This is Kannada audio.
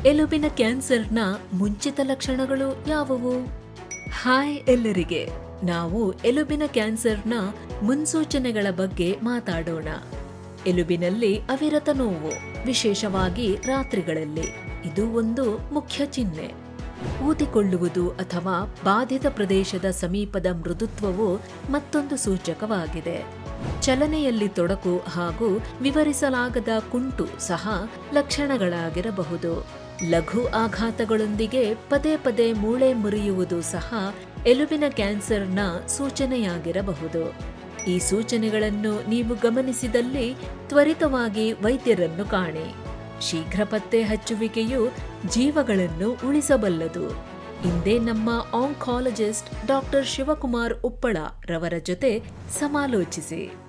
ಎಲುಬಿನ ಕ್ಯಾನ್ಸರ್ನ ಮುಂಚಿತ ಲಕ್ಷಣಗಳು ಯಾವುವು? ಹಾಯ್ ಎಲ್ಲರಿಗೆ, ನಾವು ಎಲುಬಿನ ಕ್ಯಾನ್ಸರ್ನ ಮುನ್ಸೂಚನೆಗಳ ಬಗ್ಗೆ ಮಾತಾಡೋಣ. ಎಲುಬಿನಲ್ಲಿ ಅವಿರತ ನೋವು, ವಿಶೇಷವಾಗಿ ರಾತ್ರಿಗಳಲ್ಲಿ, ಇದು ಒಂದು ಮುಖ್ಯ ಚಿಹ್ನೆ. ಊದಿಕೊಳ್ಳುವುದು ಅಥವಾ ಬಾಧಿತ ಪ್ರದೇಶದ ಸಮೀಪದ ಮೃದುತ್ವವು ಮತ್ತೊಂದು ಸೂಚಕವಾಗಿದೆ. ಚಲನೆಯಲ್ಲಿ ತೊಡಕು ಹಾಗೂ ವಿವರಿಸಲಾಗದ ಕುಂಟು ಸಹ ಲಕ್ಷಣಗಳಾಗಿರಬಹುದು. ಲಘು ಆಘಾತಗಳೊಂದಿಗೆ ಪದೇ ಪದೇ ಮೂಳೆ ಮುರಿಯುವುದು ಸಹ ಎಲುಬಿನ ಕ್ಯಾನ್ಸರ್ನ ಸೂಚನೆಯಾಗಿರಬಹುದು. ಈ ಸೂಚನೆಗಳನ್ನು ನೀವು ಗಮನಿಸಿದಲ್ಲಿ ತ್ವರಿತವಾಗಿ ವೈದ್ಯರನ್ನು ಕಾಣಿ. ಶೀಘ್ರ ಪತ್ತೆ ಹಚ್ಚುವಿಕೆಯು ಜೀವಗಳನ್ನು ಉಳಿಸಬಲ್ಲದು. ಇಂದೇ ನಮ್ಮ ಆಂಕಾಲಜಿಸ್ಟ್ ಡಾಕ್ಟರ್ ಶಿವಕುಮಾರ್ ಉಪ್ಪಳ ರವರ ಜೊತೆ ಸಮಾಲೋಚಿಸಿ.